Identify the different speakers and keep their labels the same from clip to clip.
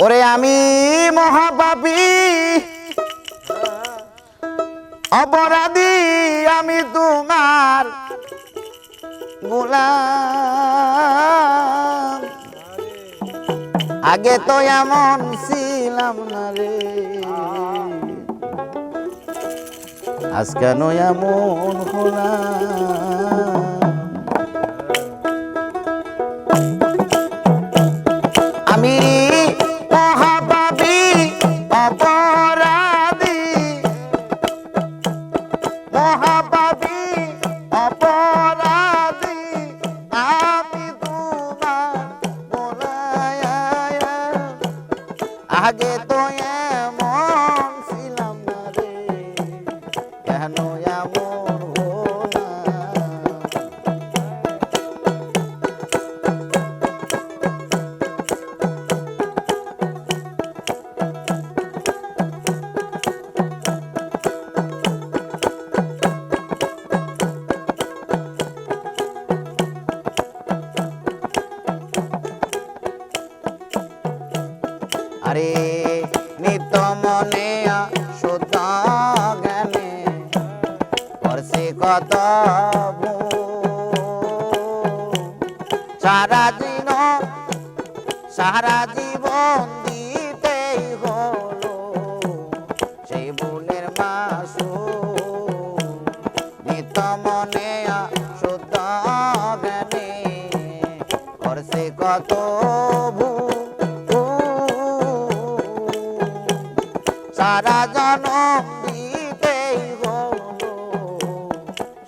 Speaker 1: ওরে আমি মহাপাপী অপরাধী, আমি তোমার গোলাম। আগে তো এমন ছিলাম না রে, আজ কেন এমন হলাম। আমি মহাপাপী অপরাধী, মহাপাপী অপরাধী, আমি তোমার গোলাম। আগে তো এমন ছিলাম না রে, কেন এমন হলাম। আরে নিত মনে শুদ্ধ জ্ঞানে করছে কত সারা জীবন দিতেই হলো সেই ভুলের মাসুল। নিত মনে শুদ্ধ জ্ঞানে করছে কত সারা জনম দিতেই হলো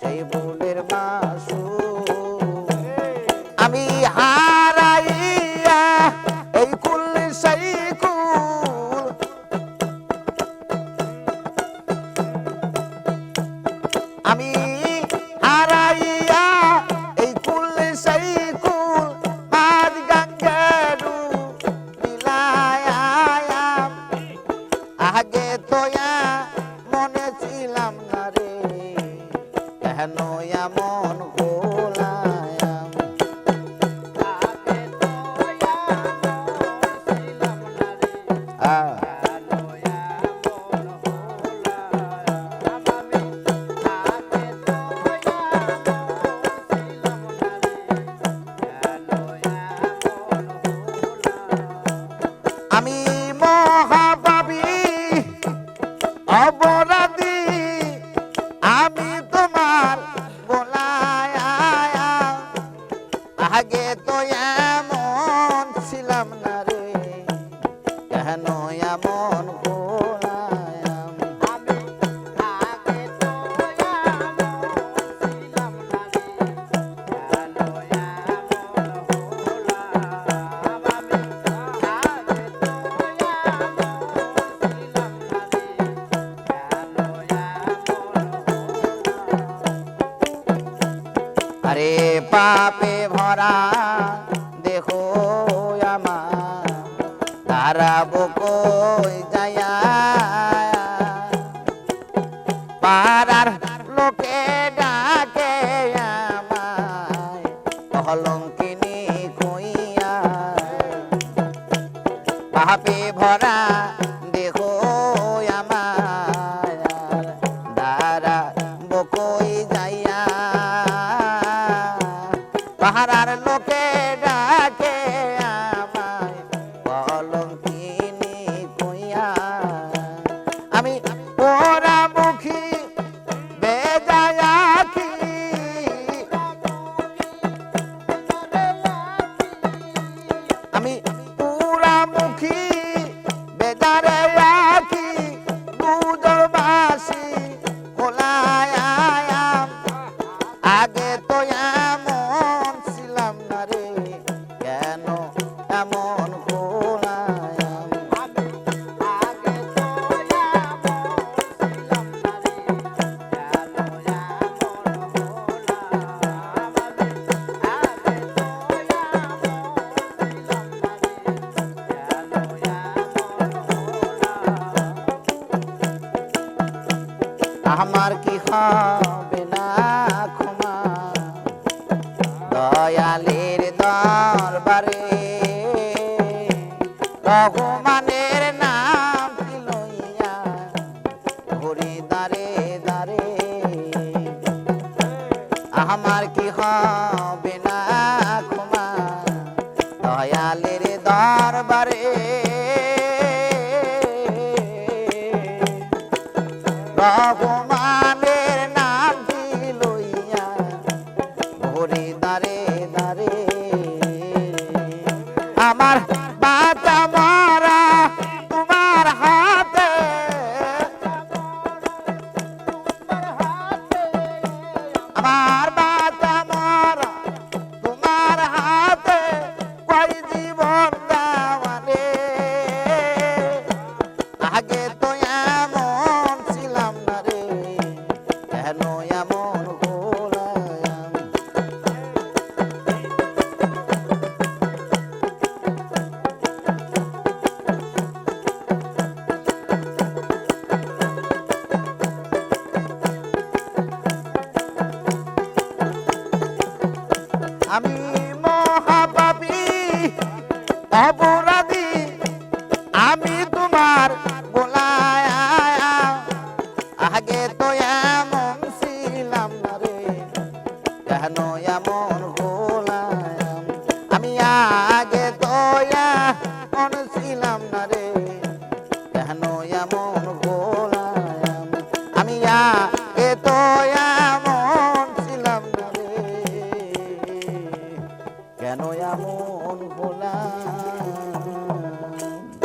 Speaker 1: সেই ভুলের মাসুল। আমি হারাইয়া এই কুল সেই কুল, আমি হারাইয়া এই কুল সেই কুল, মাঝ গঙ্গেরু লীলায়াম। আগে তো মনে ছিলাম না রে, কেন এমন গোলাম। আমি মহাপাপী অপরাধী, আমি তোমার গোলাম। আগে তো এমন ছিলাম না রে, কেন এমন গোলাম। আরে পাপে ভরা দেখো আমার, দাঁড়াবো কই যায়া। পাড়ার লোকে ডাকে আমায় কলঙ্কিনী কইয়া। পাপে ভরা দেখো আমার, দাঁড়াবো কই যাইয়া। পাহাড়ার লোকে ডাকে আমায় কলঙ্কিনী কইয়া। আমি পোড়ামুখী বেজায় আঁখি, আমি পোড়ামুখী বেজারে আঁখি, দুজবাসী কোলায়াম। আগে তো এমন ছিলাম না রে, কেন এমন গোলাম। আমার কি হবে না ক্ষমা দয়ালের দরবারে, রহমানের নাম লইয়া ঘুরি দাঁড়ে দাঁড়ে আমার কি হবে না ক্ষমা দয়ালের দরবারে রহমানের নাম লইয়া ঘুরি দাঁড়ে দাঁড়ে আমার বাঁচা মারা তোমার হাতে আমার বাঁচা মারা তোমার হাতে কই জীবন দেওয়ালে আগে তো এমন ছিলাম না রে কেন এমন হলাম আমি মহাপাপী অপরাধী আমি তোমার গোলায় আগে তো এমন ছিলাম না রে কেন এমন হলাম আমি আগে তো এমন ছিলাম না রে কেন এমন হলাম আমি